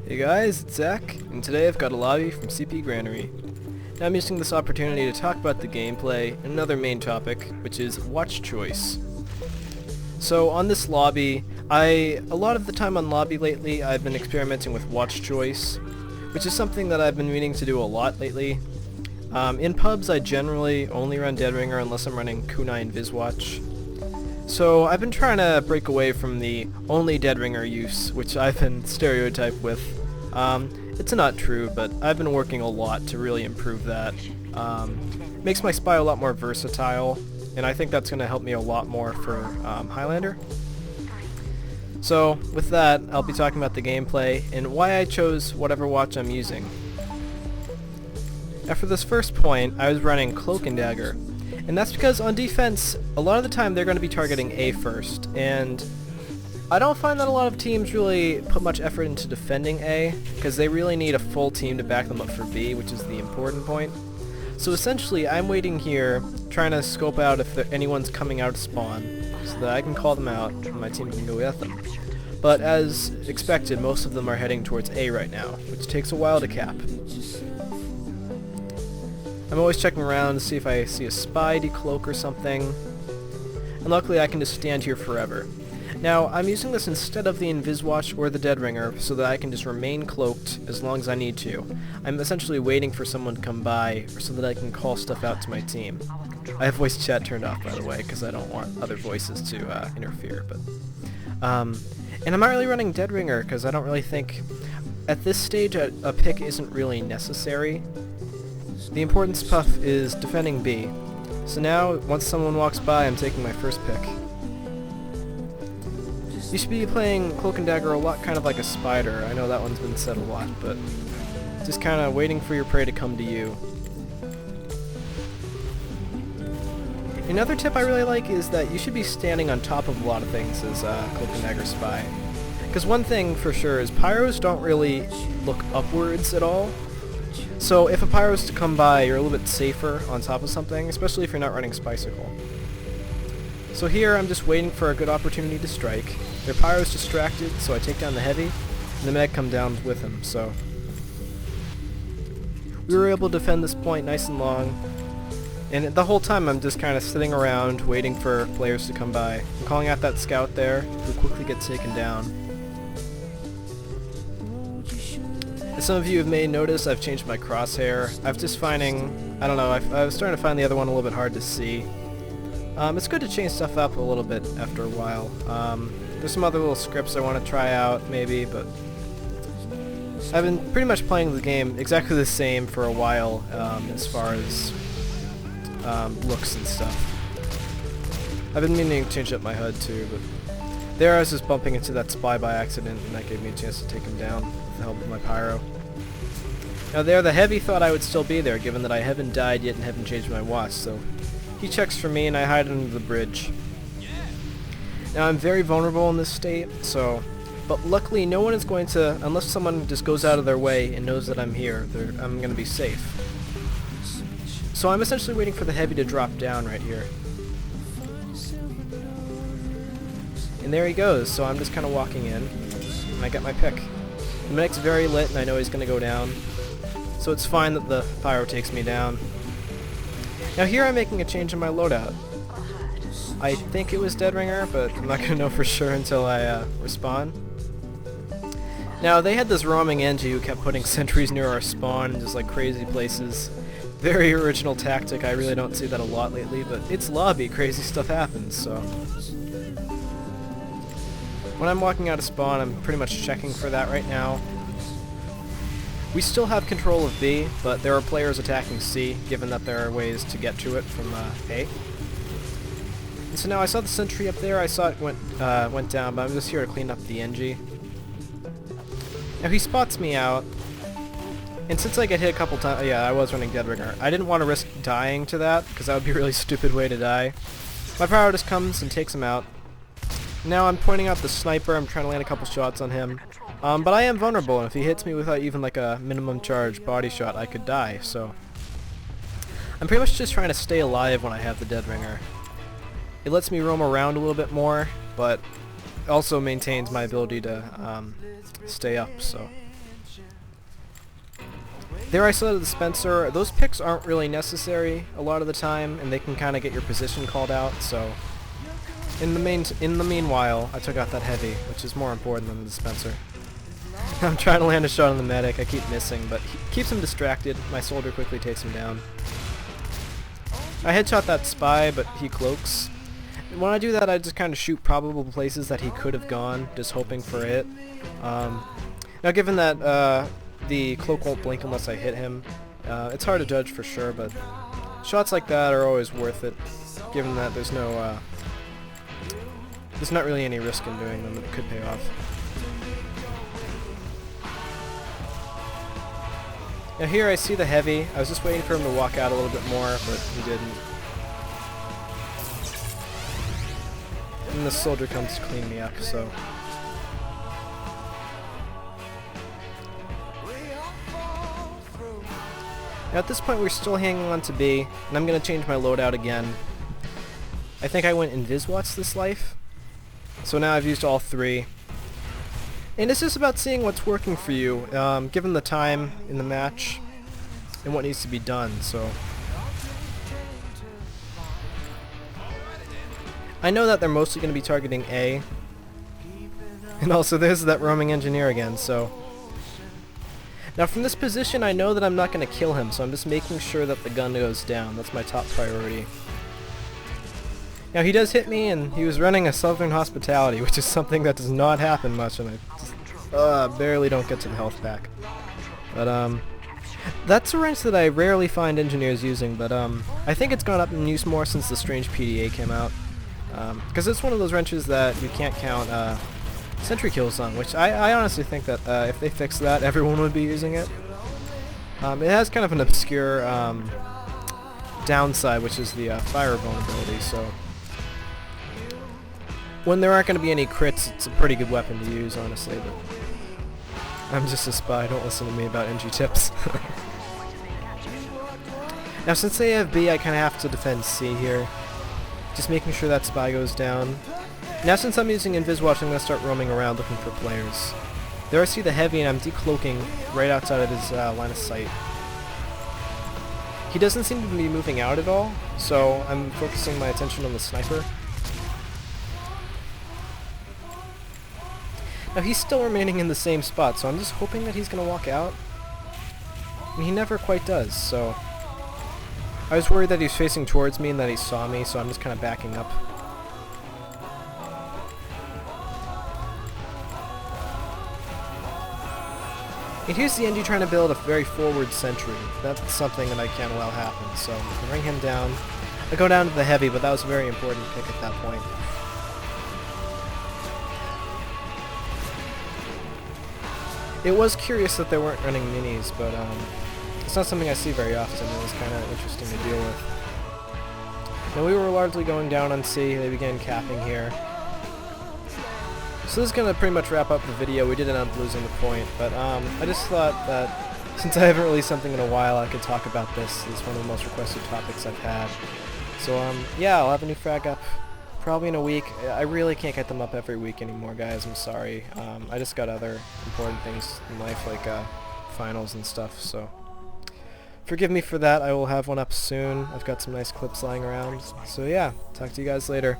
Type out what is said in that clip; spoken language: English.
Hey guys, it's Zach, and today I've got a lobby from CP Granary. Now I'm using this opportunity to talk about the gameplay and another main topic, which is watch choice. So on this lobby, a lot of the time on lobby lately I've been experimenting with watch choice, which is something that I've been meaning to do a lot lately. In pubs I generally only run Deadringer unless I'm running Kunai Viswatch. So I've been trying to break away from the only Deadringer use, which I've been stereotyped with. It's not true, but I've been working a lot to really improve that. Makes my spy a lot more versatile, and I think that's going to help me a lot more for Highlander. So with that, I'll be talking about the gameplay and why I chose whatever watch I'm using. After this first point, I was running Cloak and Dagger. And that's because on defense, a lot of the time they're going to be targeting A first, and I don't find that a lot of teams really put much effort into defending A, because they really need a full team to back them up for B, which is the important point. So essentially, I'm waiting here, trying to scope out if anyone's coming out of spawn, so that I can call them out, and my team can go with them. But as expected, most of them are heading towards A right now, which takes a while to cap. I'm always checking around to see if I see a spy, decloak or something, and luckily I can just stand here forever. Now, I'm using this instead of the Inviswatch or the Deadringer so that I can just remain cloaked as long as I need to. I'm essentially waiting for someone to come by so that I can call stuff out to my team. I have voice chat turned off, by the way, because I don't want other voices to interfere. And I'm not really running Deadringer because I don't really think at this stage a pick isn't really necessary. The important stuff is defending B. So now, once someone walks by, I'm taking my first pick. You should be playing Cloak and Dagger a lot kind of like a spider. I know that one's been said a lot, but just kind of waiting for your prey to come to you. Another tip I really like is that you should be standing on top of a lot of things as Cloak and Dagger spy. Because one thing for sure is pyros don't really look upwards at all. So if a pyro is to come by, you're a little bit safer on top of something, especially if you're not running Spicicle. So here I'm just waiting for a good opportunity to strike. Their pyro's distracted, so I take down the heavy, and the med come down with him, so we were able to defend this point nice and long. And the whole time I'm just kind of sitting around waiting for players to come by. I'm calling out that scout there, who quickly gets taken down. As some of you may notice, I've changed my crosshair. I'm just finding, I don't know, I was starting to find the other one a little bit hard to see. It's good to change stuff up a little bit after a while. There's some other little scripts I want to try out, maybe, but I've been pretty much playing the game exactly the same for a while, as far as looks and stuff. I've been meaning to change up my HUD too, but there I was just bumping into that spy by accident, and that gave me a chance to take him down with the help of my pyro. Now there, the heavy thought I would still be there, given that I haven't died yet and haven't changed my watch, so he checks for me and I hide under the bridge. Now I'm very vulnerable in this state, but luckily no one is going to, unless someone just goes out of their way and knows that I'm here, I'm going to be safe. So I'm essentially waiting for the heavy to drop down right here. And there he goes, so I'm just kind of walking in, and I get my pick. The medic's very lit, and I know he's going to go down, so it's fine that the pyro takes me down. Now here I'm making a change in my loadout. I think it was Deadringer, but I'm not going to know for sure until I respawn. Now they had this roaming Engie who kept putting sentries near our spawn in just like crazy places. Very original tactic, I really don't see that a lot lately, but it's lobby, crazy stuff happens, so when I'm walking out of spawn, I'm pretty much checking for that right now. We still have control of B, but there are players attacking C, given that there are ways to get to it from A. And so now I saw the sentry up there, I saw it went down, but I'm just here to clean up the Engie. Now he spots me out, and since I get hit a couple times, yeah, I was running Deadringer. I didn't want to risk dying to that, because that would be a really stupid way to die. My pyro just comes and takes him out. Now I'm pointing out the sniper, I'm trying to land a couple shots on him. But I am vulnerable, and if he hits me without even like a minimum charge body shot, I could die, so I'm pretty much just trying to stay alive when I have the Deadringer. It lets me roam around a little bit more, but also maintains my ability to stay up, so There I saw the dispenser. Those picks aren't really necessary a lot of the time, and they can kind of get your position called out, so in the meanwhile, I took out that heavy, which is more important than the dispenser. I'm trying to land a shot on the medic. I keep missing, but he keeps him distracted. My soldier quickly takes him down. I headshot that spy, but he cloaks. When I do that, I just kind of shoot probable places that he could have gone, just hoping for it. Now, given that the cloak won't blink unless I hit him, it's hard to judge for sure, but shots like that are always worth it, given that there's not really any risk in doing them. It could pay off. Now here I see the heavy. I was just waiting for him to walk out a little bit more, but he didn't. And the soldier comes to clean me up, so... Now at this point we're still hanging on to B, and I'm going to change my loadout again. I think I went Inviswatch this life, so now I've used all three. And it's just about seeing what's working for you, given the time in the match and what needs to be done, so... I know that they're mostly going to be targeting A, and also there's that roaming engineer again, so... Now from this position I know that I'm not going to kill him, so I'm just making sure that the gun goes down. That's my top priority. Now he does hit me, and he was running a Southern Hospitality, which is something that does not happen much, and I just barely don't get to the health pack. But that's a wrench that I rarely find engineers using, but I think it's gone up in use more since the Strange PDA came out. Because it's one of those wrenches that you can't count sentry kills on, which I honestly think that if they fix that, everyone would be using it. It has kind of an obscure downside, which is the fire vulnerability, so when there aren't going to be any crits, it's a pretty good weapon to use, honestly, but I'm just a spy, don't listen to me about NG tips. Now since they have B, I kind of have to defend C here, just making sure that spy goes down. Now since I'm using Inviswatch, I'm going to start roaming around looking for players. There I see the heavy, and I'm decloaking right outside of his line of sight. He doesn't seem to be moving out at all, so I'm focusing my attention on the sniper. Now he's still remaining in the same spot, so I'm just hoping that he's going to walk out. And he never quite does, so... I was worried that he was facing towards me and that he saw me, so I'm just kind of backing up. And here's the NG trying to build a very forward sentry. That's something that I can't allow happen, so I bring him down. I go down to the heavy, but that was a very important pick at that point. It was curious that they weren't running minis, but it's not something I see very often. It was kind of interesting to deal with. Now we were largely going down on C. They began capping here. So this is going to pretty much wrap up the video. We did end up losing the point, but I just thought that since I haven't released something in a while, I could talk about this. It's one of the most requested topics I've had. So yeah, I'll have a new frag up probably in a week. I really can't get them up every week anymore, guys. I'm sorry. I just got other important things in life, like finals and stuff, so forgive me for that. I will have one up soon. I've got some nice clips lying around. So yeah, talk to you guys later.